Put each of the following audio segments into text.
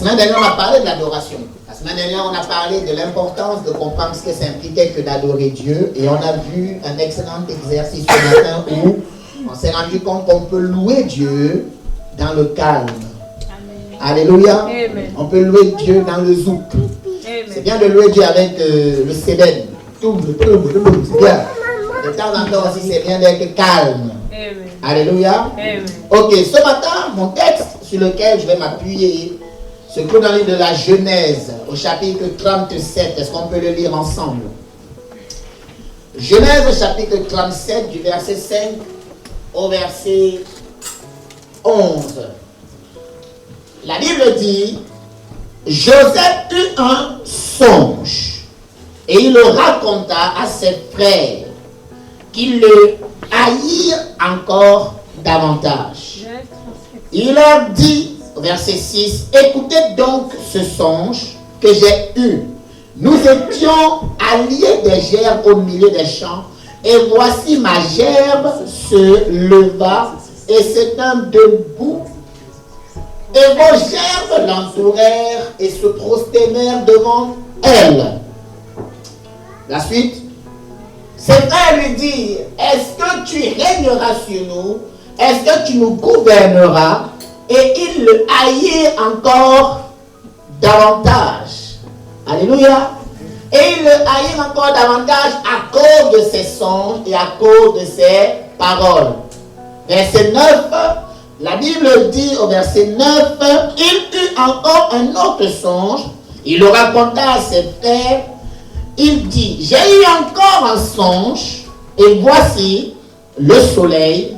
semaine dernière, on a parlé de l'adoration. La semaine dernière, on a parlé de l'importance de comprendre ce que ça impliquait que d'adorer Dieu. Et on a vu un excellent exercice ce matin où on s'est rendu compte qu'on peut louer Dieu dans le calme. Amen. Alléluia. Amen. On peut louer Dieu dans le zouk. C'est bien de louer Dieu avec le sébène. C'est bien. De temps en temps aussi, c'est bien d'être calme. Amen. Alléluia. Amen. Ok, ce matin, mon texte sur lequel je vais m'appuyer se trouve dans le livre de la Genèse, au chapitre 37. Est-ce qu'on peut le lire ensemble? Genèse, chapitre 37, du verset 5 au verset 11. La Bible dit, Joseph eut un songe et il le raconta à ses frères qui le haïrent encore davantage. Il leur dit, verset 6, écoutez donc ce songe que j'ai eu. Nous étions alliés des gerbes au milieu des champs, et voici ma gerbe se leva et se tint debout. Et vos gerbes l'entourèrent et se prosternèrent devant elle. La suite. Ses frères lui dirent, est-ce que tu régneras sur nous? Est-ce que tu nous gouverneras? Et ils le haïrent encore davantage. Alléluia. Et ils le haïrent encore davantage à cause de ses songes et à cause de ses paroles. Verset 9, la Bible dit au verset 9, il eut encore un autre songe, il le raconta à ses frères, il dit, j'ai eu encore un songe, et voici le soleil,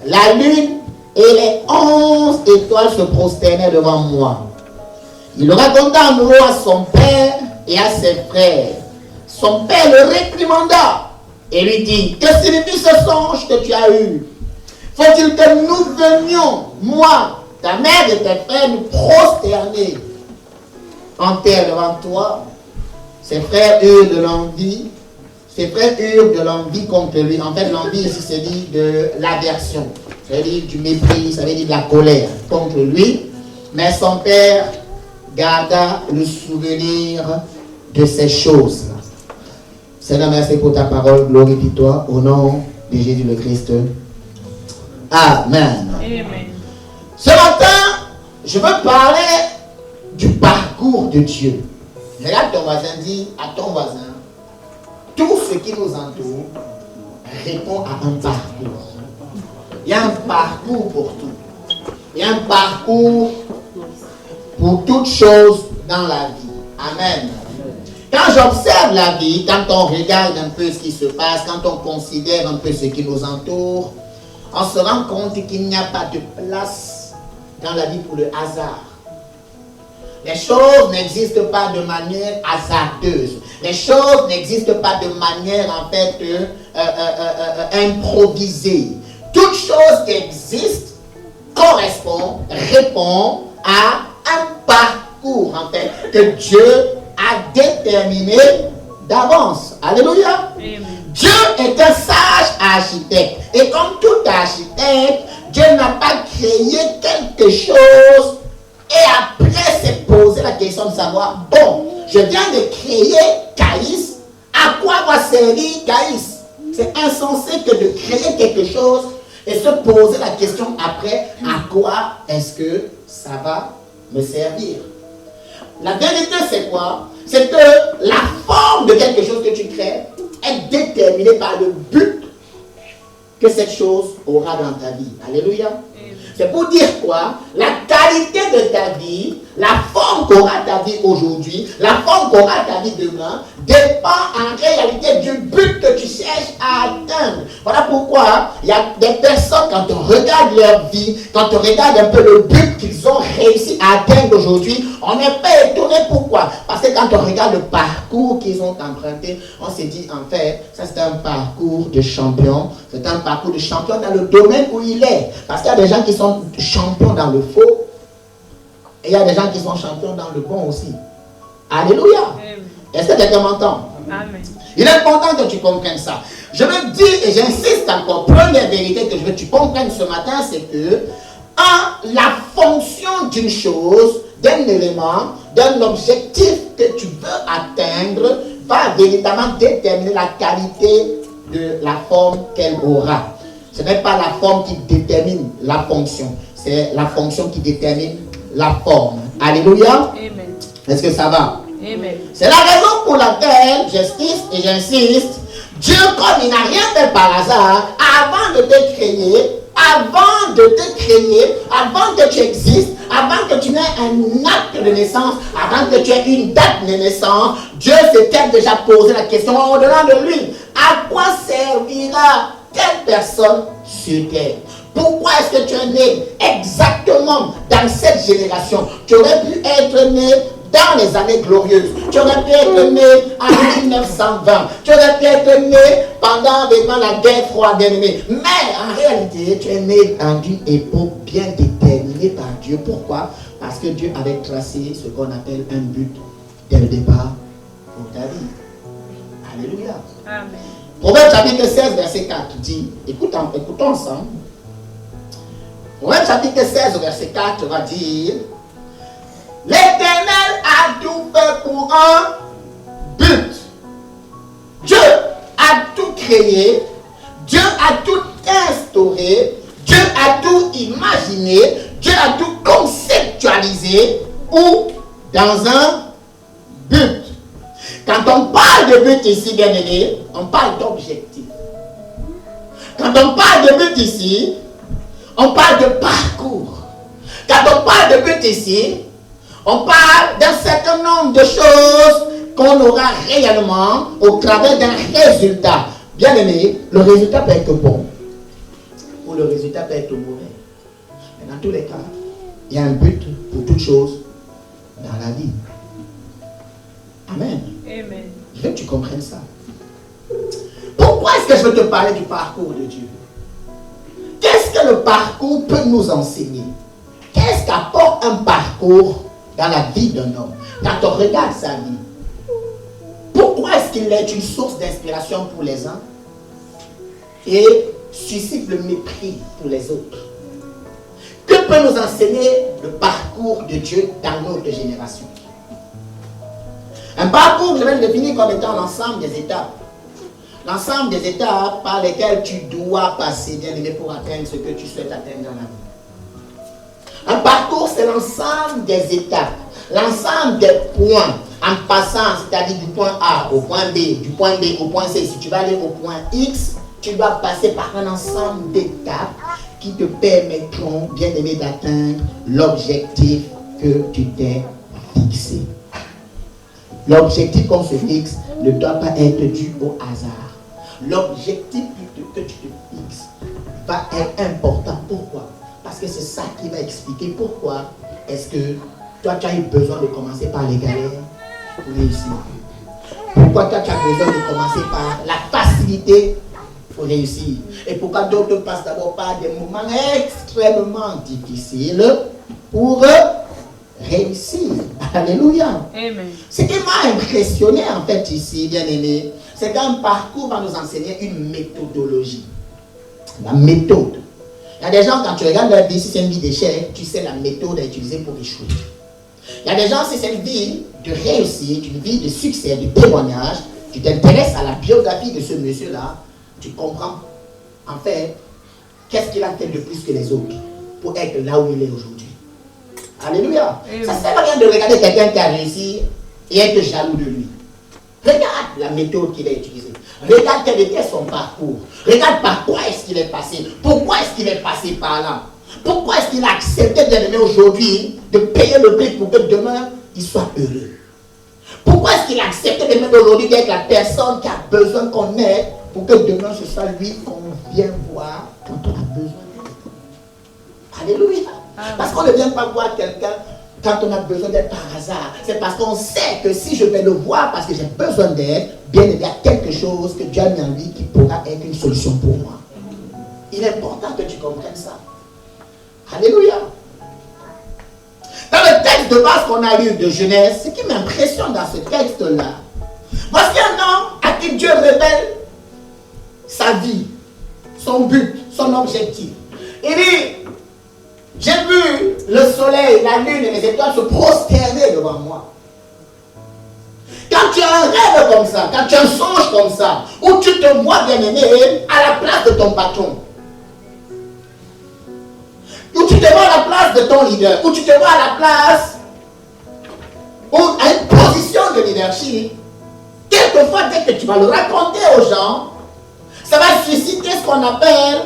la lune et les 11 étoiles se prosternaient devant moi. Il le raconta à nouveau à son père et à ses frères. Son père le réprimanda et lui dit, que signifie ce songe que tu as eu? Faut-il que nous venions, moi, ta mère et tes frères, nous prosterner en terre devant toi? Ses frères eurent de l'envie. Ses frères eurent de l'envie contre lui. En fait, l'envie ici, c'est dit de l'aversion. Ça veut dire du mépris, ça veut dire de la colère contre lui. Mais son père garda le souvenir de ces choses. Seigneur, merci pour ta parole. Glorifie-toi au nom de Jésus le Christ. Amen. Amen. Ce matin, je veux parler du parcours de Dieu. Regarde ton voisin, dis à ton voisin, tout ce qui nous entoure répond à un parcours. Il y a un parcours pour tout. Il y a un parcours pour toutes choses dans la vie. Amen. Quand j'observe la vie, quand on regarde un peu ce qui se passe, quand on considère un peu ce qui nous entoure, on se rend compte qu'il n'y a pas de place dans la vie pour le hasard. Les choses n'existent pas de manière hasardeuse. Les choses n'existent pas de manière en fait improvisée. Toute chose qui existe correspond, répond à un parcours en fait que Dieu a déterminé d'avance. Alléluia. Amen. Dieu est un sage architecte. Et comme tout architecte, Dieu n'a pas créé quelque chose et après s'est posé la question de savoir, bon, je viens de créer Caïs, à quoi va servir Caïs? C'est insensé que de créer quelque chose et se poser la question après, à quoi est-ce que ça va me servir? La vérité, c'est quoi? C'est que la forme de quelque chose que tu crées est déterminée par le but que cette chose aura dans ta vie. Alléluia. C'est pour dire quoi? La qualité de ta vie, la forme qu'aura ta vie aujourd'hui, la forme qu'aura ta vie demain, dépend en réalité du but que tu cherches à atteindre. Voilà pourquoi il y a des personnes, quand on regarde leur vie, quand on regarde un peu le but qu'ils ont réussi à atteindre aujourd'hui, on n'est pas étonné. Pourquoi? Parce que quand on regarde le parcours qu'ils ont emprunté, on s'est dit, en fait, ça c'est un parcours de champion. C'est un parcours de champion dans le domaine où il est. Parce qu'il y a des gens qui sont champions dans le faux, et il y a des gens qui sont champions dans le bon aussi. Alléluia. Est-ce que quelqu'un m'entend? Amen. Il est important que tu comprennes ça. Je me dis, et j'insiste encore, première vérité que je veux que tu comprennes ce matin, c'est que, la fonction d'une chose d'un élément, d'un objectif que tu veux atteindre, va véritablement déterminer la qualité de la forme qu'elle aura. Ce n'est pas la forme qui détermine la fonction, c'est la fonction qui détermine la forme. Alléluia. Amen. Est-ce que ça va? Amen. C'est la raison pour laquelle j'insiste, Dieu, comme il n'a rien fait par hasard, avant de te créer, avant que tu existes, avant que tu n'aies un acte de naissance, avant que tu aies une date de naissance, Dieu s'était déjà posé la question au-delà de lui. À quoi servira telle personne sur terre? Pourquoi est-ce que tu es né exactement dans cette génération? Tu aurais pu être né dans les années glorieuses. Tu aurais pu être né en 1920. Tu aurais pu être né pendant la guerre froide ennemie. Mais en réalité, tu es né dans une époque bien déterminée par Dieu. Pourquoi? Parce que Dieu avait tracé ce qu'on appelle un but dès le départ pour ta vie. Alléluia. Amen. Proverbe chapitre 16, verset 4 dit, écoutons ensemble. Proverbe chapitre 16, verset 4 va dire, l'Éternel a tout fait pour un but. Dieu a tout créé, Dieu a tout instauré, Dieu a tout imaginé, Dieu a tout conceptualisé ou dans un but. Quand on parle de but ici, bien aimé, on parle d'objectif. Quand on parle de but ici, on parle de parcours. Quand on parle de but ici, on parle d'un certain nombre de choses qu'on aura réellement au travers d'un résultat. Bien aimé, le résultat peut être bon ou le résultat peut être mauvais. Mais dans tous les cas, il y a un but pour toute chose dans la vie. Amen. Amen. Je veux que tu comprennes ça. Pourquoi est-ce que je veux te parler du parcours de Dieu? Qu'est-ce que le parcours peut nous enseigner? Qu'est-ce qu'apporte un parcours dans la vie d'un homme? Quand on regarde sa vie, pourquoi est-ce qu'il est une source d'inspiration pour les uns et suscite le mépris pour les autres? Que peut nous enseigner le parcours de Dieu dans notre génération? Un parcours, je vais le définir comme étant l'ensemble des étapes. L'ensemble des étapes par lesquelles tu dois passer, bien aimé, pour atteindre ce que tu souhaites atteindre dans la vie. Un parcours, c'est l'ensemble des étapes, l'ensemble des points, en passant, c'est-à-dire du point A au point B, du point B au point C. Si tu vas aller au point X, tu dois passer par un ensemble d'étapes qui te permettront, bien aimé, d'atteindre l'objectif que tu t'es fixé. L'objectif qu'on se fixe ne doit pas être dû au hasard. L'objectif que tu te fixes va être important. Pourquoi? Parce que c'est ça qui va expliquer pourquoi est-ce que toi tu as eu besoin de commencer par les galères pour réussir. Pourquoi toi tu as besoin de commencer par la facilité pour réussir. Et pourquoi d'autres passent d'abord par des moments extrêmement difficiles pour réussir. Alléluia. Amen. Ce qui m'a impressionné en fait ici, bien aimé, c'est qu'un parcours va nous enseigner une méthodologie. La méthode. Il y a des gens, quand tu regardes leur vie, si c'est une vie d'échec, tu sais la méthode à utiliser pour échouer. Il y a des gens, si c'est une vie de réussite, une vie de succès, de témoignage, tu t'intéresses à la biographie de ce monsieur-là, tu comprends, en fait, qu'est-ce qu'il a fait de plus que les autres pour être là où il est aujourd'hui. Alléluia. Ça ne sert à rien de regarder quelqu'un qui a réussi et être jaloux de lui. Regarde la méthode qu'il a utilisée. Regarde quel était son parcours. Regarde par quoi est-ce qu'il est passé. Pourquoi est-ce qu'il est passé par là. Pourquoi est-ce qu'il a accepté d'aimer aujourd'hui, de payer le prix pour que demain, il soit heureux. Pourquoi est-ce qu'il a accepté de même aujourd'hui d'être la personne qui a besoin qu'on aide pour que demain ce soit lui qu'on vient voir quand on a besoin d'aide. Alléluia. Parce qu'on ne vient pas voir quelqu'un quand on a besoin d'aide par hasard. C'est parce qu'on sait que si je vais le voir parce que j'ai besoin d'aide, bien il y a quelque chose que Dieu a mis en lui qui pourra être une solution pour moi. Il est important que tu comprennes ça. Alléluia. Dans le texte de base qu'on a lu de Genèse, ce qui m'impressionne dans ce texte-là, voici un homme à qui Dieu révèle sa vie, son but, son objectif. Il dit, J'ai vu le soleil, la lune et les étoiles se prosterner devant moi. Quand tu as un rêve comme ça, quand tu as un songe comme ça, où tu te vois bien-aimé à la place de ton patron, où tu te vois à la place de ton leader, où tu te vois à la place, ou à une position de leadership, quelquefois, dès que tu vas le raconter aux gens, ça va susciter ce qu'on appelle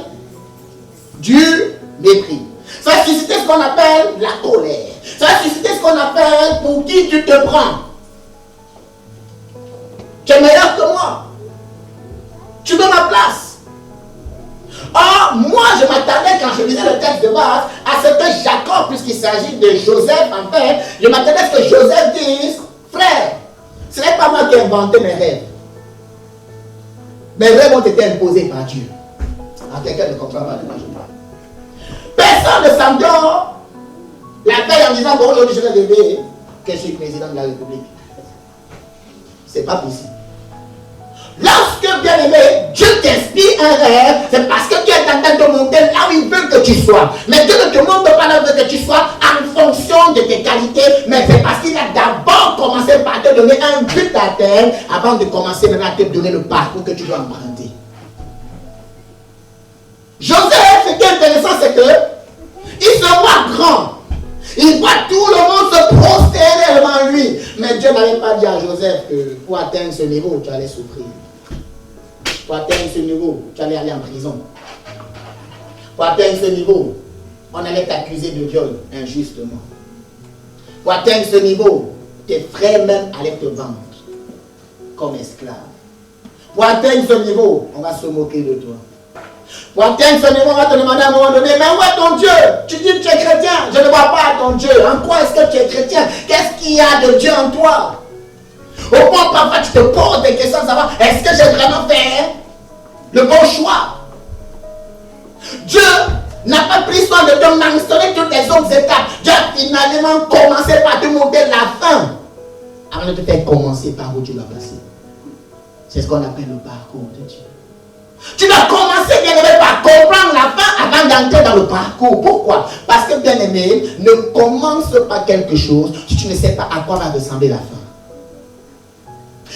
du mépris. Ça va susciter ce qu'on appelle la colère. Ça va susciter ce qu'on appelle pour qui tu te prends. Tu es meilleur que moi. Tu veux ma place. Or, moi, je m'attendais, quand je lisais le texte de base, à ce que Jacob, puisqu'il s'agit de Joseph, en fait, je m'attendais à ce que Joseph dise, frère, ce n'est pas moi qui ai inventé mes rêves. Mes rêves ont été imposés par Dieu. Quelqu'un ne comprend pas de quoi je parle. Personne ne s'endort la veille en disant, bon, aujourd'hui je vais lever que je suis président de la République. C'est pas possible. Lorsque, bien aimé, Dieu t'inspire un rêve, c'est parce que tu es en train de monter là où il veut que tu sois. Mais Dieu ne te montre pas là où il veut que tu sois en fonction de tes qualités, mais c'est parce qu'il a d'abord commencé par te donner un but à terre avant de commencer maintenant à te donner le parcours que tu dois emprunter. Joseph, ce qui est intéressant, c'est que il se voit grand. Il voit tout le monde se prosterner devant lui. Mais Dieu n'avait pas dit à Joseph que pour atteindre ce niveau, tu allais souffrir. Pour atteindre ce niveau, tu allais aller en prison. Pour atteindre ce niveau, on allait t'accuser de viol injustement. Pour atteindre ce niveau, tes frères même allaient te vendre comme esclave. Pour atteindre ce niveau, on va se moquer de toi. Pour atteindre ce niveau, on va te demander à un moment donné, mais où est ton Dieu? Tu dis que tu es chrétien, je ne vois pas ton Dieu. En quoi est-ce que tu es chrétien? Qu'est-ce qu'il y a de Dieu en toi? Au point parfois tu te poses des questions de savoir, est-ce que j'ai vraiment fait le bon choix? Dieu n'a pas pris soin de te mentionner toutes les autres étapes. Dieu a finalement commencé par te montrer la fin avant de te faire commencer par où tu dois passer. C'est ce qu'on appelle le parcours de Dieu. Tu dois commencer, bien aimé, par comprendre la fin avant d'entrer dans le parcours. Pourquoi? Parce que, bien aimé, ne commence pas quelque chose si tu ne sais pas à quoi va ressembler la fin.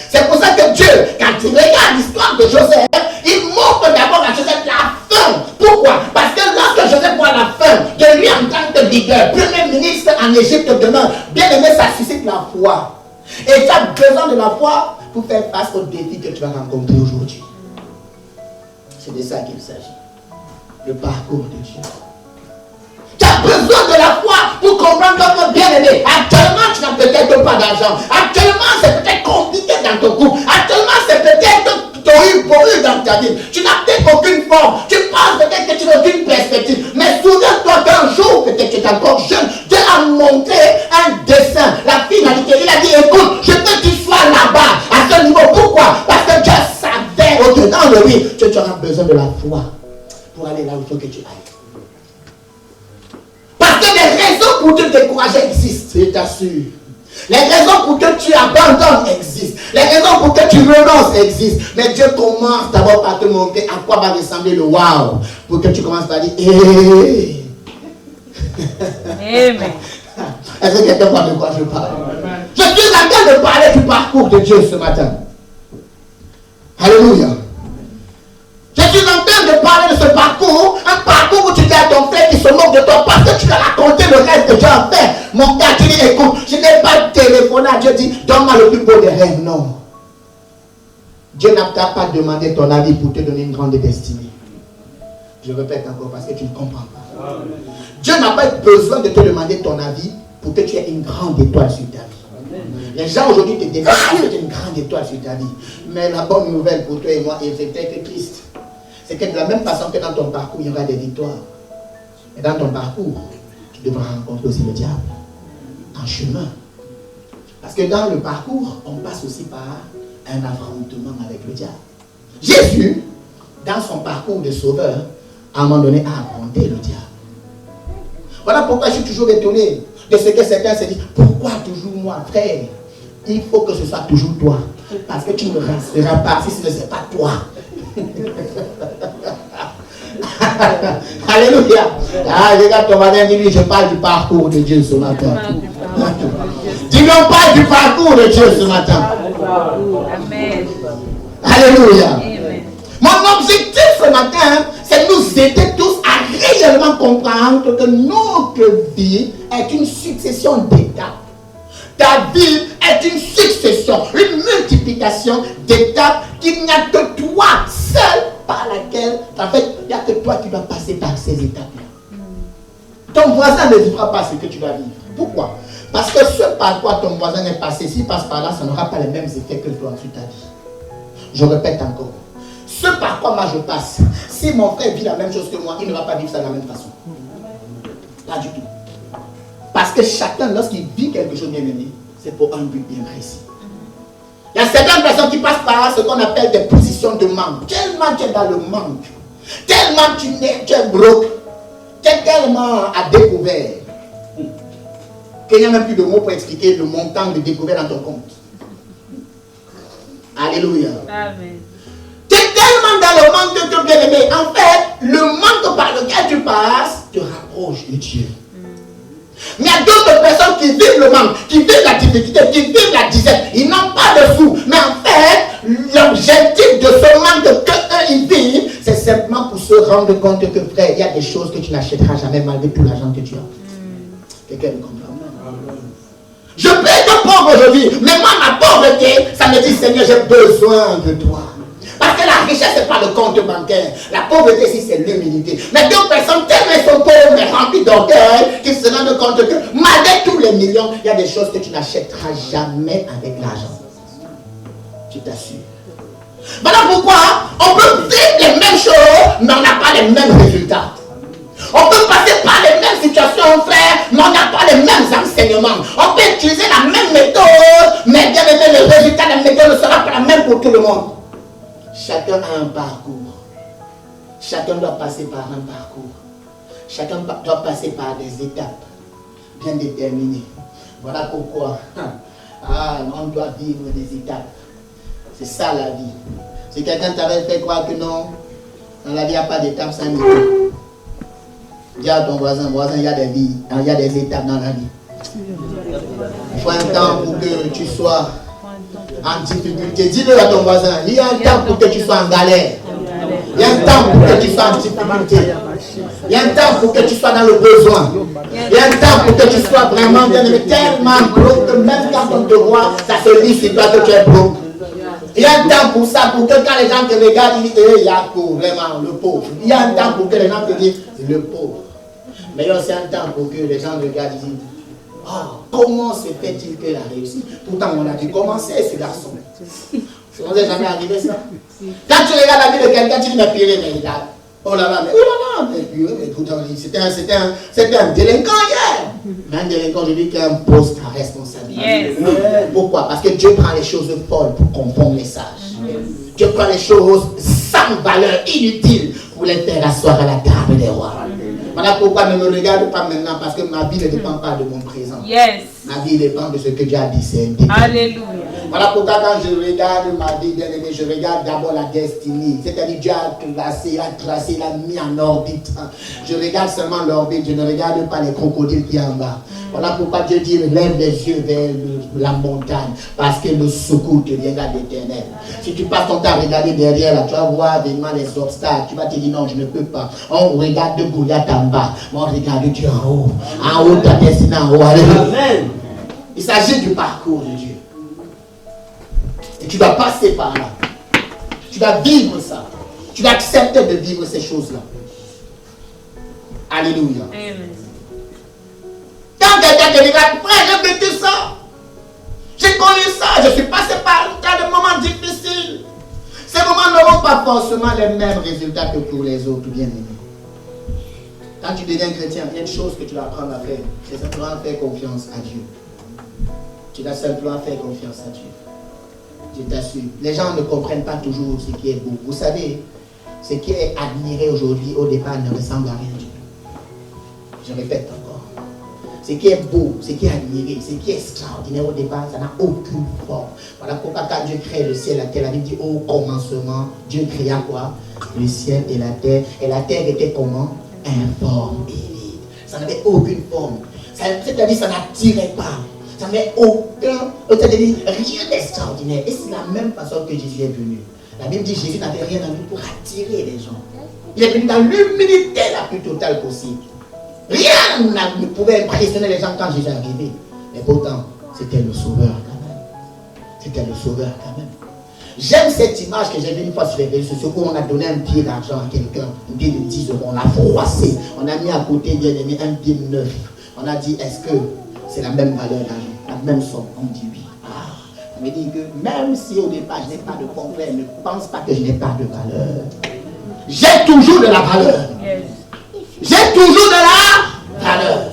C'est pour ça que Dieu, quand il regarde l'histoire de Joseph, il montre d'abord à Joseph la fin. Pourquoi? Parce que lorsque Joseph voit la fin de lui en tant que leader, premier ministre en Égypte demain, bien aimé, ça suscite la foi. Et tu as besoin de la foi pour faire face aux défis que tu vas rencontrer aujourd'hui. C'est de ça qu'il s'agit. Le parcours de Dieu. Tu as besoin de la foi pour comprendre que, bien aimé, actuellement tu n'as peut-être pas d'argent. Actuellement c'est peut-être compliqué dans ton couple. Actuellement c'est peut-être que tu as eu pourri dans ta vie. Tu n'as peut-être aucune forme. Tu penses peut-être que tu n'as aucune perspective. Mais souviens-toi qu'un jour, peut-être que tu es encore jeune, Dieu a montré un dessin, la finalité. Il a dit, écoute, je veux que tu sois là-bas, à ce niveau. Pourquoi? Parce que Dieu savait au-dedans de lui que tu auras besoin de la foi pour aller là où il faut que tu ailles. Parce que les raisons pour te décourager existent, je t'assure. Les raisons pour que tu abandonnes existent. Les raisons pour que tu renonces existent. Mais Dieu commence d'abord par te montrer à quoi va ressembler le wow. Pour que tu commences par dire, hé. Amen. Est-ce que quelqu'un voit de quoi je parle? Je suis en train de parler du parcours de Dieu ce matin. Alléluia. Je suis en train de parler de ce parcours, un parcours où tu dis à ton frère qui se moque de toi parce que tu lui as raconté le rêve que Dieu a fait. Mon gars, tu dis, écoute, je n'ai pas téléphoné à Dieu, dit, donne-moi le plus beau des rêves. Non. Dieu n'a pas demandé ton avis pour te donner une grande destinée. Je répète encore parce que tu ne comprends pas. Amen. Dieu n'a pas besoin de te demander ton avis pour que tu aies une grande étoile sur ta vie. Amen. Les gens aujourd'hui te demandent parce que tu as une grande étoile sur ta vie. Mais la bonne nouvelle pour toi et moi, et c'est peut-être triste, c'est que de la même façon que dans ton parcours, il y aura des victoires. Et dans ton parcours, tu devras rencontrer aussi le diable en chemin. Parce que dans le parcours, on passe aussi par un affrontement avec le diable. Jésus, dans son parcours de sauveur, à un moment donné, a affronté le diable. Voilà pourquoi je suis toujours étonné de ce que certains se disent. Pourquoi toujours moi, frère? Il faut que ce soit toujours toi. Parce que tu ne resteras pas si ce n'est pas toi. Alléluia. Ah, regarde ton voisin, dis-lui, je parle du parcours de Dieu ce matin. Dis-lui, on parle du parcours de Dieu ce matin. Amen. Alléluia. Amen. Mon objectif ce matin, c'est de nous aider tous à réellement comprendre que notre vie est une succession d'étapes. Ta vie est une succession, une multiplication d'étapes qu'il n'y a que toi seul par laquelle, en fait, il n'y a que toi qui dois passer par ces étapes-là. Ton voisin ne vivra pas ce que tu vas vivre. Pourquoi? Parce que ce par quoi ton voisin est passé, s'il passe par là, ça n'aura pas les mêmes effets que toi sur ta vie. Je répète encore. Ce par quoi moi je passe, si mon frère vit la même chose que moi, il ne va pas vivre ça de la même façon. Pas du tout. Parce que chacun, lorsqu'il vit quelque chose bien aimé, c'est pour un but bien précis. Il y a certaines personnes qui passent par là, ce qu'on appelle des positions de manque. Tellement tu es dans le manque, tellement tu es broke, tu es tellement à découvert, qu'il n'y a même plus de mots pour expliquer le montant de découvert dans ton compte. Alléluia. Amen. Tu es tellement dans le manque de ton bien-aimé. En fait, le manque par lequel tu passes te rapproche de Dieu. Mais il y a d'autres personnes qui vivent le manque, qui vivent la difficulté, qui vivent la disette. Ils n'ont pas de sous. Mais en fait, l'objectif de ce manque que eux ils vivent, c'est simplement pour se rendre compte que, frère, il y a des choses que tu n'achèteras jamais malgré tout l'argent que tu as. Quelqu'un me comprend? Je peux être pauvre aujourd'hui, mais moi, ma pauvreté, ça me dit, Seigneur, j'ai besoin de toi. Parce que la richesse, ce n'est pas le compte bancaire. La pauvreté, si c'est l'humilité. Mais d'autres personnes, tellement sont pauvres, mais remplies d'orgueil, qu'ils se rendent compte que, malgré tous les millions, il y a des choses que tu n'achèteras jamais avec l'argent. Je t'assure. Voilà pourquoi on peut vivre les mêmes choses, mais on n'a pas les mêmes résultats. On peut passer par les mêmes situations, frère, mais on n'a pas les mêmes enseignements. On peut utiliser la même méthode, mais bien aimé, le résultat de la méthode ne sera pas la même pour tout le monde. Chacun a un parcours. Chacun doit passer par un parcours. Chacun doit passer par des étapes bien déterminées. Voilà pourquoi on doit vivre des étapes. C'est ça la vie. Si quelqu'un t'avait fait croire que non, dans la vie, il n'y a pas d'étapes sans étapes. Dis à ton voisin, il y a des vies, il y a des étapes dans la vie. Il faut un temps pour que tu sois en difficulté. Dis-le à ton voisin, il y a un temps pour que tu sois en galère. Il y a un temps pour que tu sois en difficulté. Il y a un temps pour que tu sois dans le besoin. Il y a un temps pour que tu sois vraiment tellement broke que même quand on te voit, ça se lit sur toi que tu es broke. Il y a un temps pour ça, pour que quand les gens te regardent, ils disent, il y a pour vraiment le pauvre. Il y a un temps pour que les gens te disent, le pauvre. Mais il y a aussi un temps pour que les gens regardent et disent, oh, comment se fait-il qu'elle a réussi? Pourtant, on a dû commencer, ce garçon. Ça ne vous est jamais arrivé ça? Quand tu regardes la vie de quelqu'un, tu dis, mais pire, mais il a. Oh là là, mais pire, mais pourtant, c'était un délinquant hier. Mais un délinquant, je dis qu'il a un poste à responsabilité. Yes. Pourquoi? Parce que Dieu prend les choses folles pour confondre les sages. Dieu prend les choses sans valeur, inutiles, pour les faire asseoir à la table des rois. Voilà pourquoi ne me regarde pas maintenant, parce que ma vie ne dépend pas de mon présent. Yes. Ma vie dépend de ce que Dieu a dit. Alléluia. Voilà pourquoi quand je regarde ma vie bien aimée, je regarde d'abord la destinée. C'est-à-dire Dieu a tracé, il a mis en orbite. Je regarde seulement l'orbite, je ne regarde pas les crocodiles qui sont en bas. Voilà pourquoi Dieu dit, lève les yeux vers la montagne, parce que le secours te viendra d'Éternel. Si tu passes ton temps à regarder derrière, là, tu vas voir vraiment les obstacles. Tu vas te dire, non, je ne peux pas. On regarde Goliath en bas, mais on regarde Dieu en haut. En haut, ta destinée en haut. Amen. Il s'agit du parcours de Dieu. Et tu dois passer par là. Tu dois vivre ça. Tu dois accepter de vivre ces choses-là. Alléluia. Amen. Quand quelqu'un te dira, frère, j'ai vécu ça. J'ai connu ça. Je suis passé par un tas de moments difficiles. Ces moments n'auront pas forcément les mêmes résultats que pour les autres, bien aimés. Quand tu deviens chrétien, il y a une chose que tu dois apprendre à faire. C'est simplement faire confiance à Dieu. Tu dois simplement faire confiance à Dieu. Je t'assure. Les gens ne comprennent pas toujours ce qui est beau. Vous savez, ce qui est admiré aujourd'hui, au départ, ne ressemble à rien du tout. Je répète encore. ce qui est beau, ce qui est admiré, ce qui est extraordinaire au départ, ça n'a aucune forme. Voilà pourquoi quand Dieu crée le ciel et la terre, la Bible dit au commencement, Dieu créa quoi? Le ciel et la terre. Et la terre était comment? Informe et vide. Ça n'avait aucune forme. C'est-à-dire ça n'attirait pas. Ça n'avait aucun, c'est-à-dire rien d'extraordinaire. Et c'est la même façon que Jésus est venu. La Bible dit que Jésus n'avait rien à lui pour attirer les gens. Il est venu dans l'humilité la plus totale possible. Rien ne pouvait impressionner les gens quand Jésus est arrivé. Mais pourtant, c'était le sauveur quand même. C'était le sauveur quand même. J'aime cette image que j'ai vue une fois sur les réseaux sociaux où on a donné un billet d'argent à quelqu'un, un billet de 10 euros, on l'a froissé. On a mis à côté, bien aimé, un billet neuf. On a dit, est-ce que c'est la même valeur d'argent, la même somme? On dit oui. Ça veut dire que même si au départ je n'ai pas de concret, ne pense pas que je n'ai pas de valeur. J'ai toujours de la valeur. J'ai toujours de la valeur.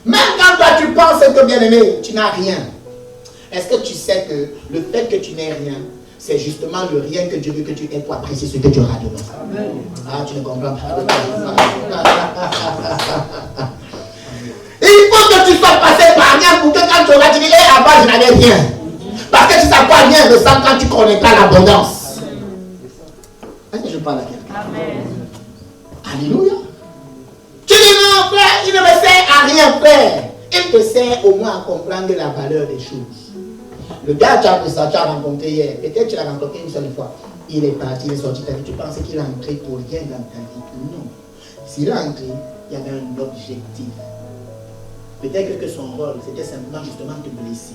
Même quand toi tu penses que bien aimé, tu n'as rien. Est-ce que tu sais que le fait que tu n'aies rien, c'est justement le rien que Dieu veut que tu aies pour apprécier ce que tu auras demain. Ah, tu ne comprends pas. Il faut que tu sois passé par rien pour que quand tu auras dit, avant je n'avais rien. Parce que tu ne sais pas rien ressemble quand tu connaîtras l'abondance. Est-ce que je parle à quelqu'un? Amen. Alléluia. Tu dis non, frère, il ne me sert à rien, frère. Il te sert au moins à comprendre la valeur des choses. Le gars que tu as rencontré hier, peut-être tu l'as rencontré une seule fois. Il est parti, il est sorti, tu pensais qu'il est entré pour rien dans ta vie. Non. S'il est entré, il y avait un objectif. Peut-être que son rôle, c'était simplement justement de te blesser.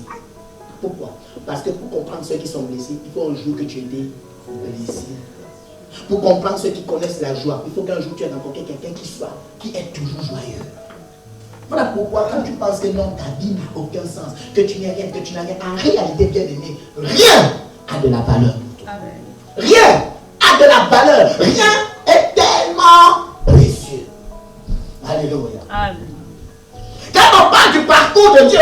Pourquoi? Parce que pour comprendre ceux qui sont blessés, il faut un jour que tu étais blessé. Pour comprendre ceux qui connaissent la joie, il faut qu'un jour tu aies rencontré quelqu'un qui est toujours joyeux. Voilà pourquoi quand tu penses que non, ta vie n'a aucun sens, que tu n'es rien, que tu n'as rien, en réalité bien aimé, rien a de la valeur. Rien a de la valeur. Rien est tellement précieux. Alléluia. Amen. Quand on parle du parcours de Dieu,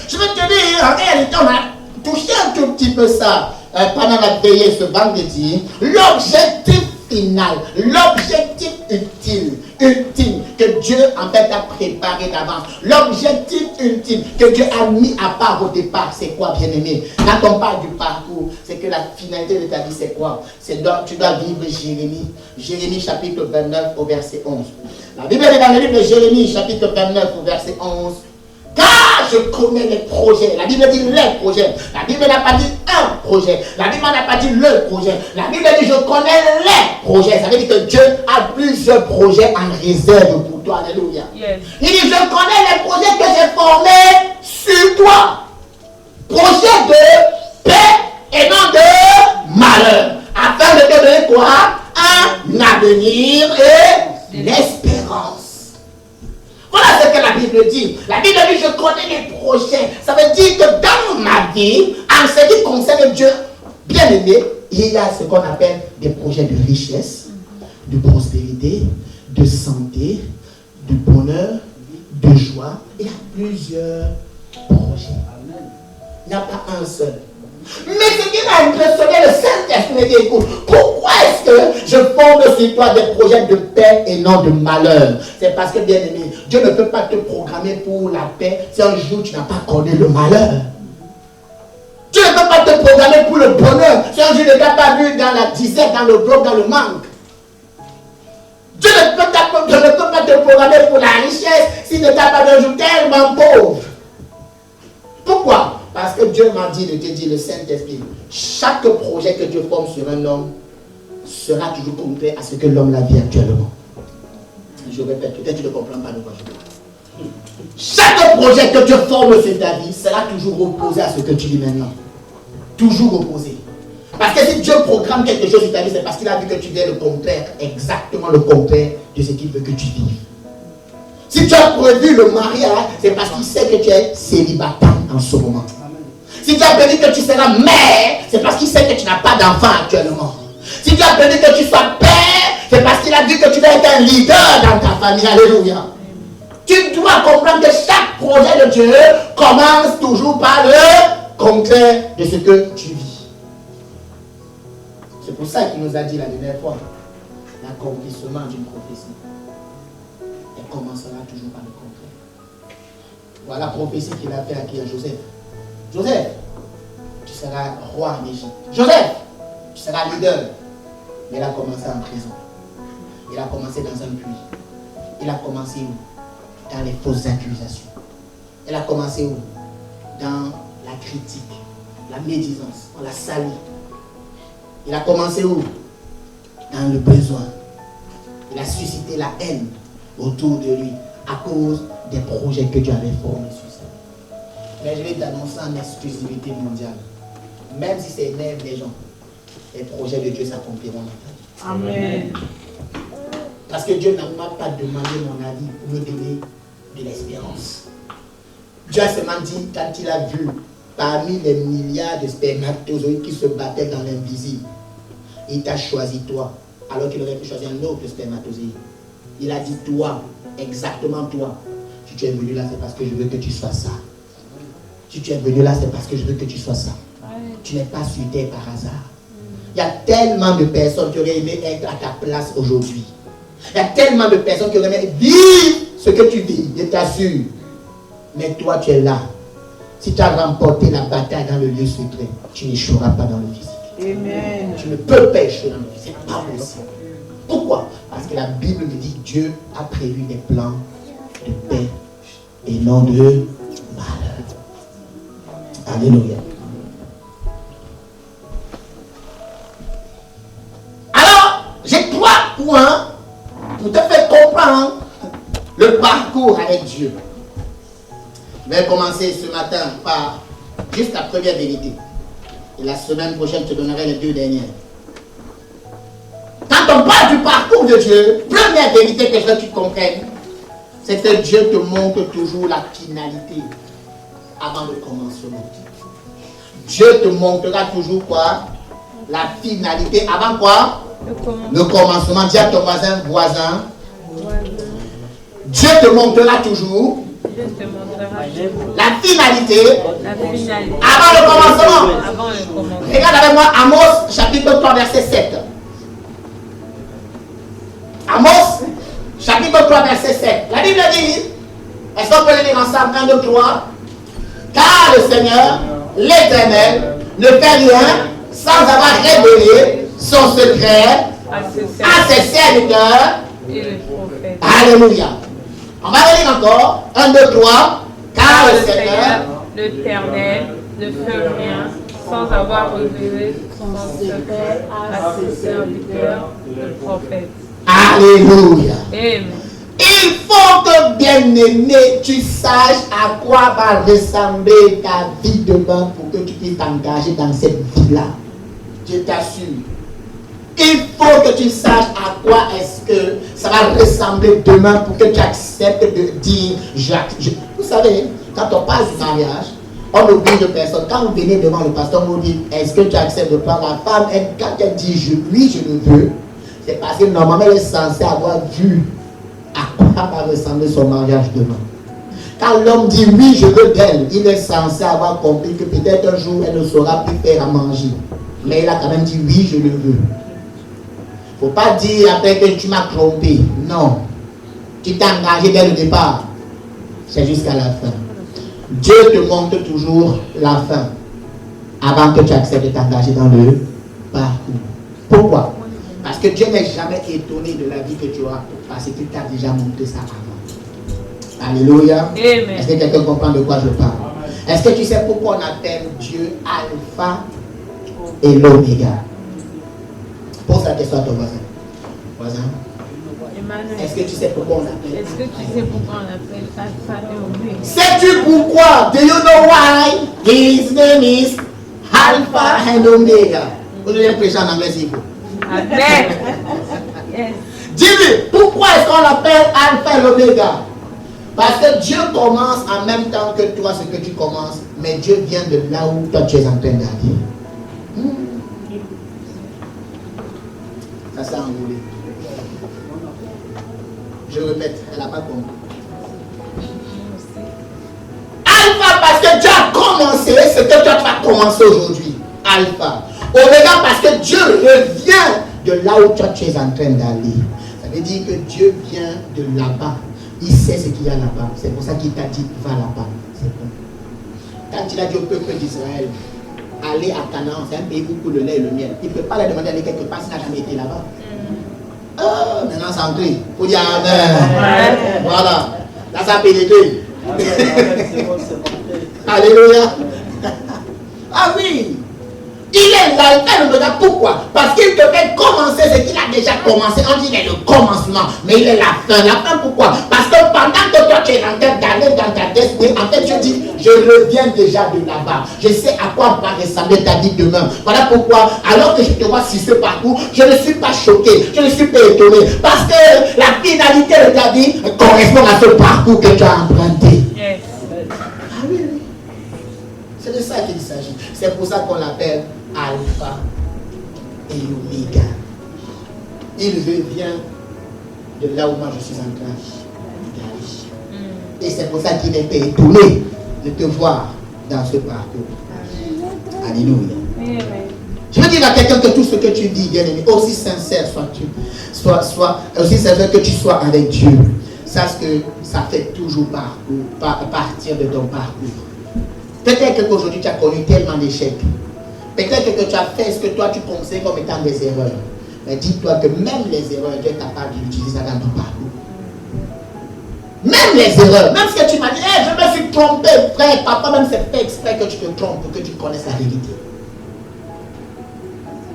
je vais te dire, en réalité, on a touché un tout petit peu ça pendant la veillée ce vendredi. L'objectif final, l'objectif ultime que Dieu en fait a préparé d'avance. L'objectif ultime que Dieu a mis à part au départ, c'est quoi, bien aimé? Quand on parle du parcours, c'est que la finalité de ta vie, c'est quoi? C'est donc tu dois vivre Jérémie chapitre 29 au verset 11. La Bible est dans le livre de Jérémie chapitre 29 au verset 11. Car je connais les projets. La Bible dit les projets. La Bible n'a pas dit un projet. La Bible n'a pas dit le projet. La Bible dit je connais les projets. Ça veut dire que Dieu a plusieurs projets en réserve pour toi. Alléluia. Yes. Il dit je connais les projets que j'ai formés sur toi. Projets de paix et non de malheur. Afin de te donner quoi? Un avenir et l'espérance. Voilà ce que la Bible dit. La Bible dit, je connais les projets. Ça veut dire que dans ma vie, en ce qui concerne Dieu, bien aimé, il y a ce qu'on appelle des projets de richesse, de prospérité, de santé, de bonheur, de joie. Il y a plusieurs projets. Il n'y a pas un seul. Mais ce qui m'a impressionné, le Saint-Esprit me dit, écoute, pourquoi est-ce que je forme sur toi des projets de paix et non de malheur? C'est parce que, bien aimé, Dieu ne peut pas te programmer pour la paix si un jour tu n'as pas connu le malheur. Dieu ne peut pas te programmer pour le bonheur si un jour tu n'as pas vu dans la disette, dans le bloc, dans le manque. Dieu ne peut pas te programmer pour la richesse s'il ne t'a pas vu un jour tellement pauvre. Pourquoi? Parce que Dieu m'a dit de te dire, le Saint-Esprit, chaque projet que Dieu forme sur un homme sera toujours contraire à ce que l'homme la vit actuellement. Je répète, peut-être que tu ne comprends pas de quoi je parle. Chaque projet que Dieu forme sur ta vie sera toujours opposé à ce que tu vis maintenant. Toujours opposé. Parce que si Dieu programme quelque chose sur ta vie, c'est parce qu'il a vu que tu vis le contraire, exactement le contraire de ce qu'il veut que tu vives. Si tu as prévu le mariage, c'est parce qu'il sait que tu es célibataire en ce moment. Si tu as prévu que tu seras mère, c'est parce qu'il sait que tu n'as pas d'enfant actuellement. Si tu as prévu que tu sois père, c'est parce qu'il a vu que tu vas être un leader dans ta famille. Alléluia. Tu dois comprendre que chaque projet de Dieu commence toujours par le contraire de ce que tu vis. C'est pour ça qu'il nous a dit la dernière fois, l'accomplissement d'une prophétie, elle commencera toujours par le contraire. Voilà la prophétie qu'il a fait à qui? À Joseph. Joseph, tu seras roi en Égypte. Joseph, tu seras leader. Mais il a commencé en prison. Il a commencé dans un puits. Il a commencé où? Dans les fausses accusations. Il a commencé où? Dans la critique, la médisance, on l'a sali. Il a commencé où? Dans le besoin. Il a suscité la haine autour de lui à cause des projets que Dieu avait formés sur ça. Mais je vais t'annoncer en exclusivité mondiale. Même si c'est énerve les gens, les projets de Dieu s'accompliront dans ta vie. Amen. Parce que Dieu n'a pas demandé mon avis pour me donner de l'espérance. Dieu a seulement dit, quand il a vu parmi les milliards de spermatozoïdes qui se battaient dans l'invisible, il t'a choisi toi, alors qu'il aurait pu choisir un autre spermatozoïde. Il a dit toi, exactement toi. Si tu es venu là, c'est parce que je veux que tu sois ça. Si tu es venu là, c'est parce que je veux que tu sois ça. Tu n'es pas sur terre par hasard. Il y a tellement de personnes qui auraient aimé être à ta place aujourd'hui. Il y a tellement de personnes qui auraient aimé vivre ce que tu vis, je t'assure. Mais toi, tu es là. Si tu as remporté la bataille dans le lieu secret, tu n'échoueras pas dans le physique. Amen. Tu ne peux pas échouer dans le physique. C'est pas possible. Pourquoi? Parce que la Bible me dit que Dieu a prévu des plans de paix et non de malheur. Alléluia. Alors, j'ai 3 points pour te faire comprendre le parcours avec Dieu. Je vais commencer ce matin par juste la première vérité. Et la semaine prochaine, je te donnerai les 2 dernières. Quand on parle du parcours de Dieu, première vérité que je veux que tu comprennes, c'est que Dieu te montre toujours la finalité avant le commencement. Dieu te montrera toujours quoi? La finalité avant quoi? Le commencement. Dis à ton voisin. Dieu te montrera toujours la finalité avant le commencement. Regarde avec moi Amos chapitre 3 verset 7. Amos chapitre 3 verset 7. La Bible dit, est-ce qu'on peut le lire ensemble? 1, 2, 3. Car le Seigneur, l'Éternel, ne fait rien sans avoir révélé son secret à ses serviteurs. Alléluia. On va relire encore. 1, 2, 3. Car le Seigneur, l'Éternel, ne fait rien sans avoir révélé son secret à ses serviteurs, le prophète. Alléluia. Amen. Il faut que, bien-aimé, tu saches à quoi va ressembler ta vie demain pour que tu puisses t'engager dans cette vie-là. Je t'assure. Il faut que tu saches à quoi est-ce que ça va ressembler demain pour que tu acceptes de dire Vous savez, quand on parle du mariage, on oblige personne. Quand vous venez devant le pasteur, on vous dit, est-ce que tu acceptes de prendre la femme? Et quand elle dit oui, je le veux, c'est parce que normalement elle est censée avoir vu à quoi va ressembler son mariage demain. Quand l'homme dit oui, je veux d'elle, il est censé avoir compris que peut-être un jour elle ne saura plus faire à manger. Mais il a quand même dit oui, je le veux. Il ne faut pas dire après que tu m'as trompé. Non. Tu t'es engagé dès le départ. C'est jusqu'à la fin. Dieu te montre toujours la fin avant que tu acceptes de t'engager dans le parcours. Pourquoi? Parce que Dieu n'est jamais étonné de la vie que tu as parce qu'il t'a déjà montré ça avant. Alléluia. Amen. Est-ce que quelqu'un comprend de quoi je parle? Est-ce que tu sais pourquoi on appelle Dieu Alpha et l'Oméga? Pose la question à ton voisin. Voisin. Emmanuel, Est-ce que tu sais pourquoi on appelle? est-ce que tu sais pourquoi on appelle Alpha et Oméga? Sais-tu pourquoi? Do you know why his name is Alpha and Omega? Vous devez prêcher en anglais s'il faut. Amen. Yes. Dis-lui, pourquoi est-ce qu'on l'appelle Alpha et l'Oméga? Parce que Dieu commence en même temps que toi ce que tu commences, mais Dieu vient de là où toi tu es en train d'aller. Ça s'est enroulé. Je répète, elle n'a pas compris. Alpha parce que Dieu a commencé ce que toi tu vas commencer aujourd'hui. Alpha. Oméga parce que Dieu revient de là où toi tu es en train d'aller. Ça veut dire que Dieu vient de là-bas Il sait ce qu'il y a là-bas. C'est pour ça qu'il t'a dit, va là-bas. C'est bon. Quand il a dit au peuple d'Israël, allez à Canaan, c'est un pays où coule le lait et le miel. Il ne peut pas leur demander d'aller quelque part s'il n'a jamais été là-bas. Maintenant c'est entré. Il faut dire Amen. Voilà. Là ça a pénétré. Alléluia. Ah oui. Il est là, il me regarde. Pourquoi? Parce qu'il te fait commencer ce qu'il a déjà commencé. On dit qu'il est le commencement, mais il est la fin. La fin pourquoi? Parce que pendant que toi tu es en train d'aller dans ta destinée, en fait tu dis, je reviens déjà de là-bas. Je sais à quoi va ressembler ta vie demain. Voilà pourquoi, alors que je te vois sur ce parcours, je ne suis pas choqué, je ne suis pas étonné. Parce que la finalité de ta vie correspond à ce parcours que tu as emprunté. Yes. Ah oui, oui. C'est de ça qu'il s'agit. C'est pour ça qu'on l'appelle Alpha et Oméga. Il revient de là où moi je suis en train d'aller. Et c'est pour ça qu'il était étonné de te voir dans ce parcours. Alléluia. Amen. Je veux dire à quelqu'un que tout ce que tu dis, bien aimé, aussi sincère sois-tu, aussi sincère que tu sois avec Dieu, sache que ça fait toujours partir de ton parcours. Peut-être qu'aujourd'hui tu as connu tellement d'échecs. Peut-être que tu as fait ce que toi tu pensais comme étant des erreurs. Mais dis-toi que même les erreurs, Dieu est capable d'utiliser ça dans ton parcours. Même les erreurs, même ce que tu m'as dit, hey, je me suis trompé, frère, papa, même c'est fait exprès que tu te trompes pour que tu connaisses la vérité.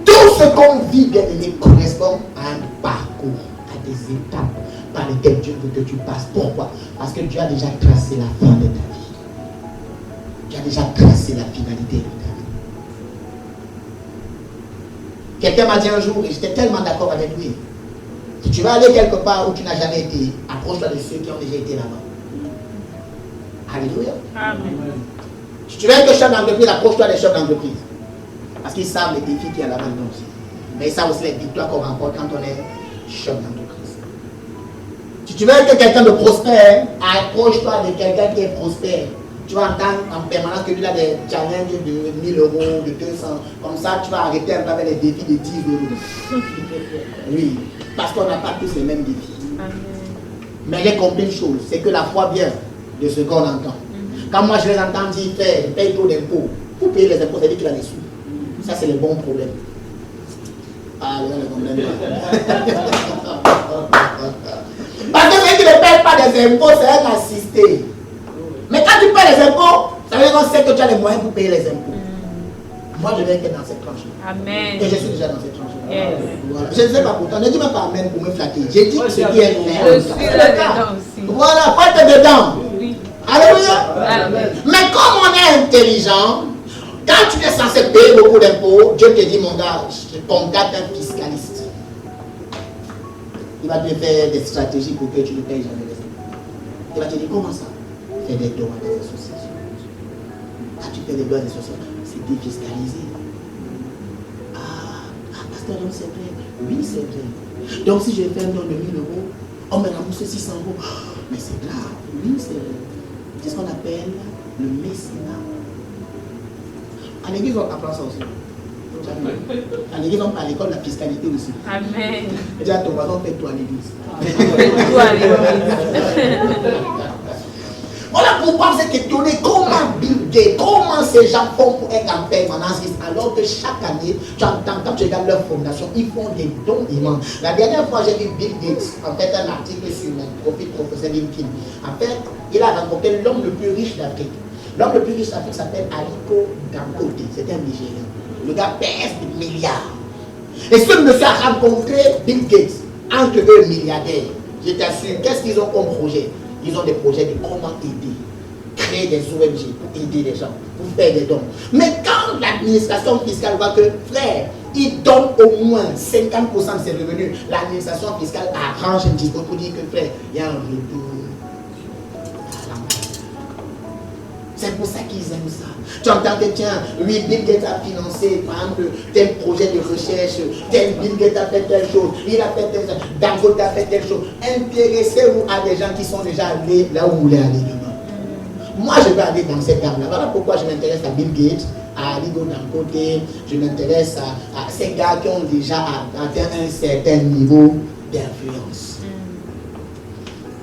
Tout ce qu'on vit, bien aimé, correspond à un parcours, à des étapes par lesquelles Dieu veut que tu passes. Pourquoi? Parce que Dieu a déjà tracé la fin de ta vie. Dieu a déjà tracé la finalité de ta vie. Quelqu'un m'a dit un jour, et j'étais tellement d'accord avec lui, si tu vas aller quelque part où tu n'as jamais été, approche-toi de ceux qui ont déjà été là-bas. Alléluia. Amen. Si tu veux être chef d'entreprise, approche-toi des chefs d'entreprise. Parce qu'ils savent les défis qu'il y a là-bas aussi. Mais ils savent aussi les victoires qu'on remporte quand on est chef d'entreprise. Si tu veux être quelqu'un de prospère, approche-toi de quelqu'un qui est prospère. Tu vas entendre en permanence que lui a des challenges de 1000 euros, de 200. Comme ça, tu vas arrêter un peu avec les défis de 10 euros. Oui, parce qu'on n'a pas tous les mêmes défis. Amen. Mais j'ai compris une chose, c'est que la foi vient de ce qu'on entend. Quand moi je les entends dire, frère, paye trop d'impôts. Pour payer les impôts, ça veut dire qu'il a des sous. Ça, c'est le bon problème. Ah, là, le problème. Parce que celui qui ne paye pas des impôts, c'est un assisté. Mais quand tu payes les impôts, ça veut dire qu'on sait que tu as les moyens pour payer les impôts. Moi, je vais être dans cette tranche. Amen. Et je suis déjà dans cette tranche. Yes. Voilà. Je ne sais pas pourtant, ne dis même pas amen pour me flatter. J'ai dit ce qui est vrai. Je suis là-dedans aussi. Voilà, pas être dedans. Oui. Alléluia. Amen. Mais comme on est intelligent, quand tu es censé payer beaucoup d'impôts, Dieu te dit, mon gars, ton gars est un fiscaliste. Il va te faire des stratégies pour que tu ne payes jamais les impôts. Il va te dire, comment ça? Fais des dons à des associations. Quand tu fais des dons à des associations, c'est défiscalisé. Pasteur, donc c'est vrai. Oui, c'est vrai. Donc si je fais un don de 1000 euros, on me rembourse 600 euros. Mais c'est grave. Oui, c'est vrai. C'est ce qu'on appelle le mécénat. À l'église, on apprend ça aussi. À l'église, on parle à l'école de la fiscalité aussi. Amen. Dis à ton voisin, fais-toi à l'église. Fais-toi à l'église. Voilà pourquoi vous êtes étonnés comment Bill Gates, comment ces gens font pour être en permanence, alors que chaque année, tu entends, quand tu regardes leur fondation, ils font des dons immenses. La dernière fois, j'ai vu Bill Gates, en fait, un article sur mon profil professeur LinkedIn. En fait, il a rencontré l'homme le plus riche d'Afrique. L'homme le plus riche d'Afrique s'appelle Aliko Dangote. C'était un Nigérien. Le gars pèse des milliards. Et ce monsieur a rencontré Bill Gates, entre eux milliardaires. Je t'assure, qu'est-ce qu'ils ont comme projet? Ils ont des projets de comment aider, créer des ONG pour aider les gens, pour faire des dons. Mais quand l'administration fiscale voit que, frère, ils donnent au moins 50% de ses revenus, l'administration fiscale arrange un discours pour dire que, frère, il y a un retour à la main. C'est pour ça qu'ils aiment ça. Tu entends que, tiens, oui, Bill Gates a financé, par exemple, tel projet de recherche, tel Bill Gates a fait telle chose, il a fait telle chose, Dangote a fait telle chose. Intéressez-vous à des gens qui sont déjà allés là où vous voulez aller demain. Moi, je vais aller dans cette gamme-là. Voilà pourquoi je m'intéresse à Bill Gates, à Aliko Dangote, je m'intéresse à ces gars qui ont déjà atteint un certain niveau d'influence.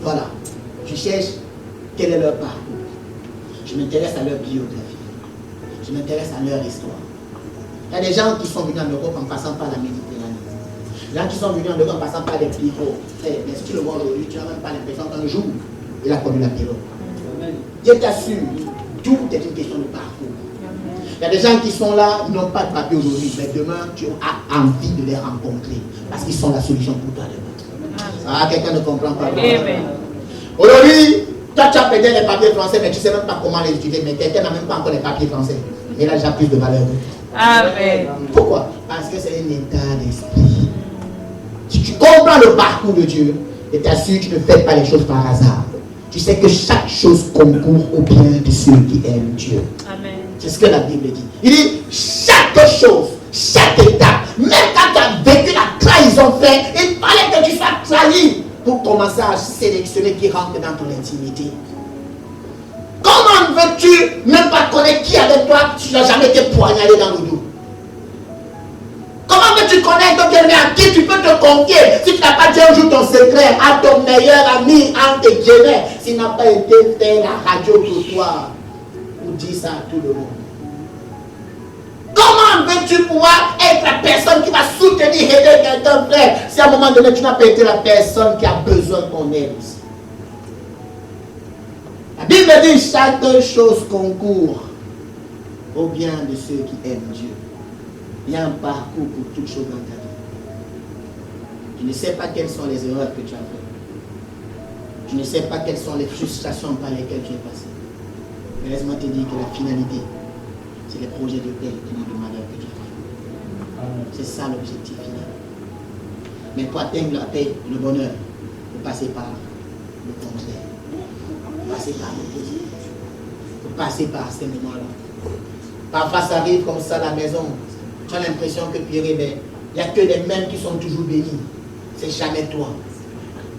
Voilà. cherchent quel est leur parcours. Je m'intéresse à leur biographie. Je m'intéresse à leur histoire. Il y a des gens qui sont venus en Europe en passant par la Méditerranée. Les gens qui sont venus en Europe en passant par les Pyros. Mais si tu le vois aujourd'hui, tu n'as même pas l'impression qu'un jour, il a connu la Pyro. Dieu t'assure, tout est une question de parcours. Il y a des gens qui sont là, ils n'ont pas de papier aujourd'hui, mais demain, tu as envie de les rencontrer parce qu'ils sont la solution pour toi demain. Ah, quelqu'un ne comprend pas. Aujourd'hui, toi, tu as peut-être les papiers français, mais tu ne sais même pas comment les étudier, mais quelqu'un n'a même pas encore les papiers français. Et là, j'ai plus de valeur. Amen. Pourquoi? Parce que c'est un état d'esprit. Si tu comprends le parcours de Dieu, et t'assures, tu ne fais pas les choses par hasard. Tu sais que chaque chose concourt au bien de ceux qui aiment Dieu. Amen. C'est ce que la Bible dit. Il dit, chaque chose, chaque état, même quand tu as vécu la trahison fait, il fallait que tu sois trahi pour commencer à sélectionner qui rentre dans ton intimité. Comment veux-tu même pas connaître qui avec toi si tu n'as jamais été poignardé dans le dos? Comment veux-tu connaître ton bien-aimé à qui tu peux te confier si tu n'as pas dit un jour ton secret à ton meilleur ami, entre guillemets, s'il n'a pas été fait la radio pour toi pour dire ça à tout le monde? Comment veux-tu pouvoir être la personne qui va soutenir, aider quelqu'un, frère, si à un moment donné tu n'as pas été la personne qui a besoin qu'on aide aussi? La Bible dit chaque chose concourt au bien de ceux qui aiment Dieu. Il y a un parcours pour toute chose dans ta vie. Tu ne sais pas quelles sont les erreurs que tu as faites. Tu ne sais pas quelles sont les frustrations par lesquelles tu es passé. Mais laisse-moi te dire que la finalité, c'est les projets de paix et non de malheur que tu as. C'est ça l'objectif final. Mais pour atteindre la paix, le bonheur, il faut passer par le contraire. Il faut passer par l'opposé. Il faut passer par ces moments-là. Parfois, ça arrive comme ça à la maison. Tu as l'impression que Pierre, il n'y a que les mêmes qui sont toujours bénis. C'est jamais toi.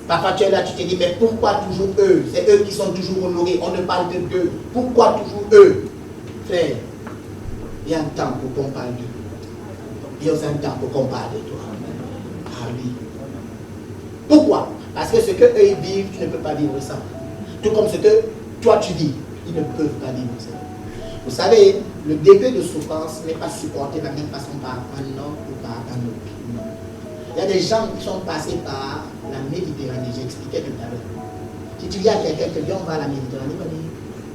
Parfois, tu es là, tu te dis, mais pourquoi toujours eux? C'est eux qui sont toujours honorés. On ne parle que d'eux. Pourquoi toujours eux? Frère, il y a un temps pour qu'on parle d'eux. Il y a aussi un temps pour qu'on parle de toi. Ah oui. Pourquoi? Parce que ce que eux ils vivent, tu ne peux pas vivre ça. Tout comme ce que toi tu vis, ils ne peuvent pas vivre ça. Vous savez, le degré de souffrance n'est pas supporté de la même façon par un homme ou par un autre. Non. Il y a des gens qui sont passés par la Méditerranée, j'ai expliqué tout à l'heure. Si tu dis à quelqu'un que viens on va à la Méditerranée, il va dire,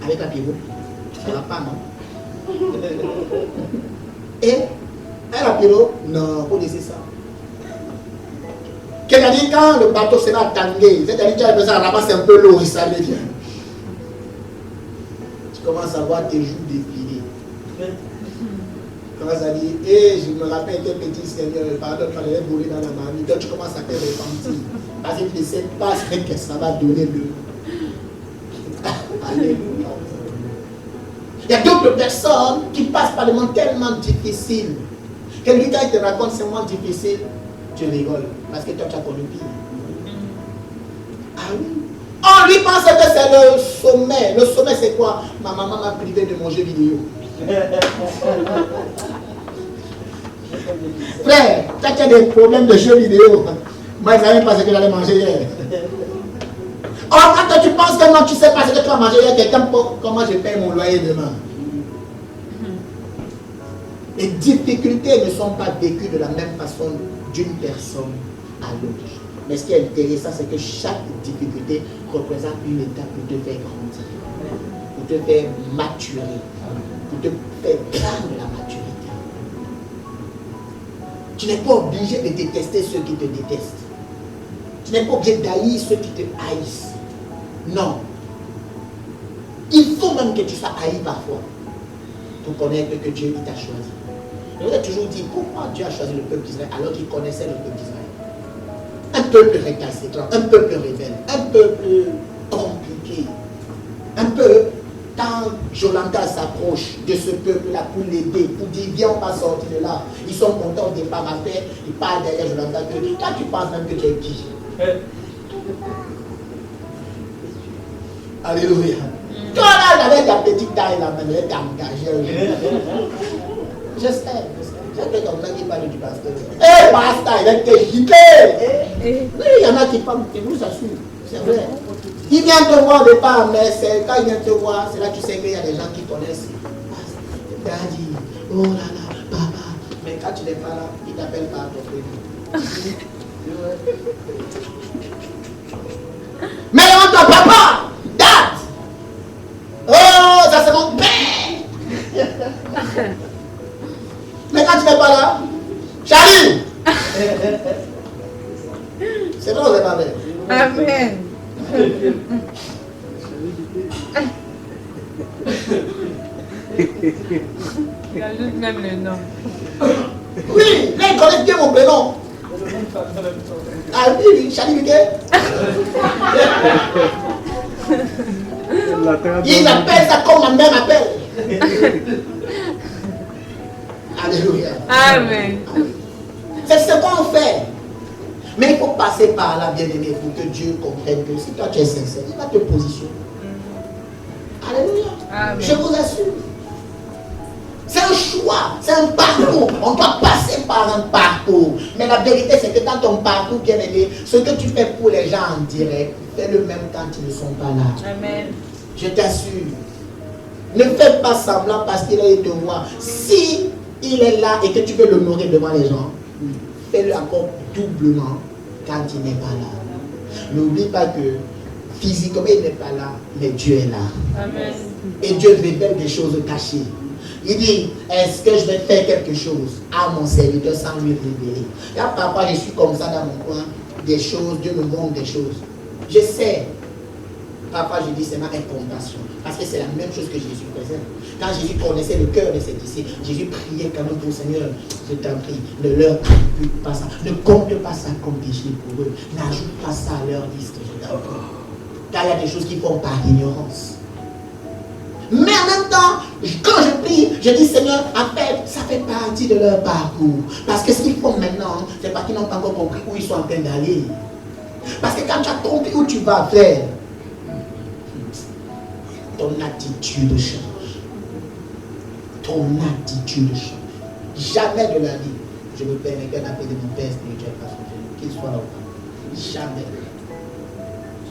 avec la Pierrot, ça ne va pas, non? Et à la Pierrot, non, vous laissez ça. C'est-à-dire quand le bateau sera tangué, c'est-à-dire tu as besoin de ramasser un peu l'eau et ça revient. Tu commences à voir tes joues défiler. Tu commences à dire, je me rappelle tes petits seigneurs, pardon, il fallait brûler dans la marmite. Donc tu commences à faire des fancies. Parce que tu ne sais pas ce que ça va donner le. Alléluia. Il y a d'autres personnes qui passent par des moments tellement difficiles que lui, quand il te raconte ces moments difficiles, tu rigoles. Parce que toi, tu as connu pire. Ah oui. On lui pense que c'est le sommet. Le sommet, c'est quoi? Ma maman m'a privé de manger vidéo. Frère, toi, tu as des problèmes de jeux vidéo. Moi, je ne savais pas ce que j'allais manger hier. Or, quand tu penses que non, tu ne sais pas ce que tu vas manger hier, quelqu'un, comment je paye mon loyer demain? Les difficultés ne sont pas vécues de la même façon d'une personne à l'autre. Mais ce qui est intéressant, c'est que chaque difficulté représente une étape pour te faire grandir, pour te faire maturer, pour te faire prendre la maturité. Tu n'es pas obligé de détester ceux qui te détestent. Tu n'es pas obligé d'haïr ceux qui te haïssent. Non. Il faut même que tu sois haï parfois pour connaître que Dieu t'a choisi. Je vous ai toujours dit, pourquoi Dieu a choisi le peuple d'Israël alors qu'il connaissait le peuple d'Israël? Un peuple récalcitrant, un peuple rebelle, un peuple compliqué. Un peu, quand Jolanda s'approche de ce peuple-là pour l'aider, pour dire, viens, on va sortir de là. Ils sont contents au départ, ma paix, ils parlent derrière Jolanda. Toi, tu penses même que tu es qui? Alléluia. Toi, là, avec ta petite taille, là, elle est engagée. J'espère. C'est comme ça qu'il parle du pasteur. Pasteur, il est quitté. Oui, il y en a qui parlent, je vous assure. C'est vrai. Il vient te voir au départ, mais quand il vient te voir, c'est là que tu sais qu'il y a des gens qui connaissent. Daddy, oh là là, papa. Mais quand tu n'es pas là, il t'appelle par ton prénom. Mais devant ton papa, dad. Oh, ça c'est mon père. Mais quand tu n'es pas là, Charlie. C'est vrai ou c'est pas vrai? Amen. Il ajoute même le nom. Oui, là ils connaissent bien mon prénom. Ah oui, Charlie Mickey. Il appelle ça comme ma mère m'appelle. Alléluia. Amen. C'est ce qu'on fait. Mais il faut passer par là, bien-aimé, pour que Dieu comprenne que si toi tu es sincère, il va te positionner. Alléluia. Amen. Je vous assure. C'est un choix, c'est un parcours. On doit passer par un parcours. Mais la vérité, c'est que dans ton parcours, bien-aimé, ce que tu fais pour les gens en direct, fais le même quand ils ne sont pas là. Amen. Je t'assure. Ne fais pas semblant parce qu'il est de moi. Si il est là et que tu veux l'honorer devant les gens, fais-le encore doublement quand il n'est pas là. N'oublie pas que physiquement il n'est pas là, mais Dieu est là. Amen. Et Dieu révèle des choses cachées. Il dit, est-ce que je vais faire quelque chose à mon serviteur sans lui révéler? Là, papa, je suis comme ça dans mon coin, des choses, Dieu me montre des choses. Je sais. Papa, je dis, c'est ma compassion. Parce que c'est la même chose que Jésus faisait. Quand Jésus connaissait le cœur de ses disciples, Jésus priait quand même pour le Seigneur. Je t'en prie, ne leur impute pas ça. Ne compte pas ça comme péché pour eux. N'ajoute pas ça à leur liste. Je t'en prie. Car il y a des choses qui font par ignorance. Mais en même temps, quand je prie, je dis Seigneur, en fait, ça fait partie de leur parcours. Parce que ce qu'ils font maintenant, c'est parce qu'ils n'ont pas encore compris où ils sont en train d'aller. Parce que quand tu as compris où tu vas faire, ton attitude change. Ton attitude change. Jamais de la vie, je me permettrai d'appeler mon Père spirituel parce que qu'il soit là ou pas. Jamais.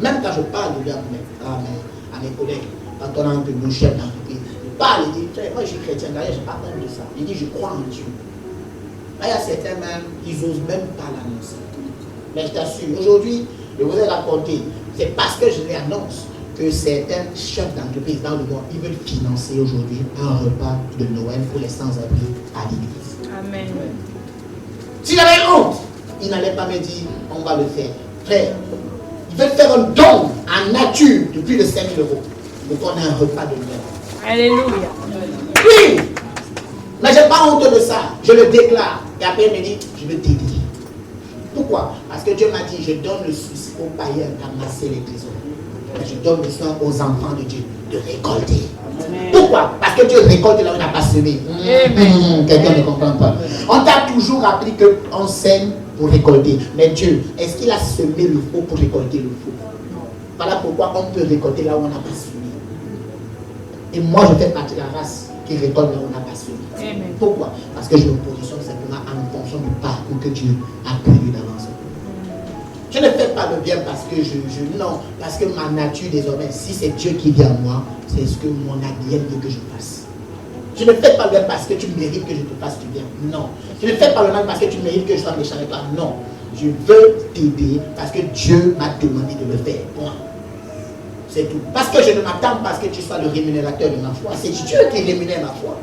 Même quand je parle de lui à mes collègues, quand on a un peu mon chef d'entreprise, il parle, il dit, moi je suis chrétien, d'ailleurs je parle même de ça. Il dit, je crois en Dieu. Là, il y a certains même, ils n'osent même pas l'annoncer. Mais je t'assure, aujourd'hui, je vous ai raconté, c'est parce que je l'annonce que certains chefs d'entreprise dans le monde, ils veulent financer aujourd'hui un repas de Noël pour les sans-abri à l'église. Amen. S'il avait honte, il n'allait pas me dire, on va le faire. Frère, ils veulent faire un don en nature de plus de 5 000 euros pour qu'on ait un repas de Noël. Alléluia. Oui, mais je n'ai pas honte de ça. Je le déclare. Et après, il me dit, je veux t'aider. Pourquoi? Parce que Dieu m'a dit, je donne le souci aux païens d'amasser les trésors. Mais je donne le soin aux enfants de Dieu de récolter. Amen. Pourquoi? Parce que Dieu récolte là où il n'a pas semé. Quelqu'un ne comprend pas. On t'a toujours appris qu'on sème pour récolter. Mais Dieu, est-ce qu'il a semé le faux pour récolter le faux? Voilà pourquoi on peut récolter là où on n'a pas semé. Et moi, je fais partie de la race qui récolte là où on n'a pas semé. Amen. Pourquoi? Parce que je me positionne simplement en fonction du parcours que Dieu a prévu d'avance. Je ne fais pas le bien parce que non, parce que ma nature désormais, si c'est Dieu qui vient à moi, c'est ce que mon ADN veut que je fasse. Je ne fais pas le bien parce que tu mérites que je te fasse du bien. Non. Je ne fais pas le mal parce que tu mérites que je sois méchant avec toi. Non. Je veux t'aider parce que Dieu m'a demandé de le faire. Point. C'est tout. Parce que je ne m'attends pas à ce que tu sois le rémunérateur de ma foi. C'est Dieu qui rémunère ma foi.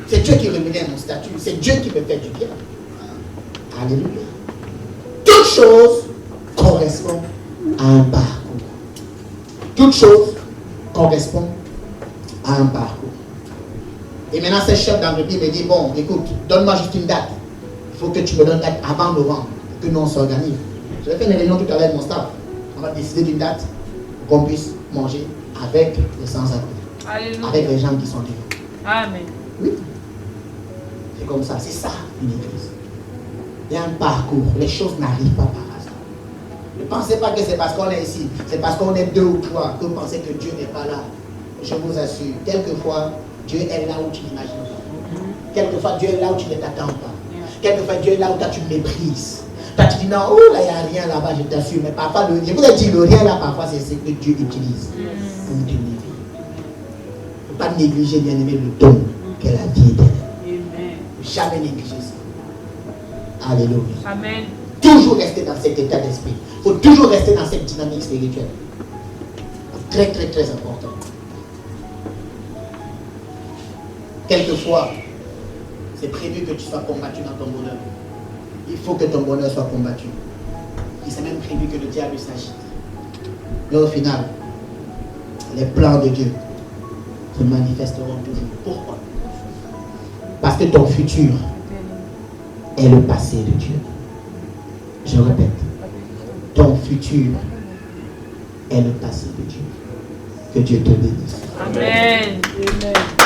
C'est Dieu qui rémunère mon statut. C'est Dieu qui me fait du bien. Alléluia. Toute chose correspond à un parcours. Toute chose correspond à un parcours. Et maintenant, ce chef d'entreprise me dit, bon, écoute, donne-moi juste une date. Il faut que tu me donnes une date avant novembre, pour que nous on s'organise. Je vais faire une réunion tout à l'heure avec mon staff. On va décider d'une date pour qu'on puisse manger avec les sans-abri. Avec les gens qui sont vivants. Amen. Oui. C'est comme ça, c'est ça une église. Il y a un parcours, les choses n'arrivent pas par hasard. Ne pensez pas que c'est parce qu'on est ici, c'est parce qu'on est 2 ou 3 que vous pensez que Dieu n'est pas là. Je vous assure, quelquefois, Dieu est là où tu n'imagines pas. Quelquefois, Dieu est là où tu ne t'attends pas. Quelquefois, Dieu est là où toi tu méprises. Toi, tu dis non, oh là, il n'y a rien là-bas, je t'assure. Mais parfois, je vous ai dit, le rien là, parfois, c'est ce que Dieu utilise pour nous donner vie. Il ne faut pas négliger, bien aimé, le don qu'est la vie éternelle. Jamais négliger ça. Alléluia. Amen. Toujours rester dans cet état d'esprit. Il faut toujours rester dans cette dynamique spirituelle. Très, très, très important. Quelquefois, c'est prévu que tu sois combattu dans ton bonheur. Il faut que ton bonheur soit combattu. Et c'est même prévu que le diable s'agite. Mais au final, les plans de Dieu se manifesteront toujours. Pourquoi? Parce que ton futur est le passé de Dieu. Je répète, ton futur est le passé de Dieu. Que Dieu te bénisse. Amen. Amen.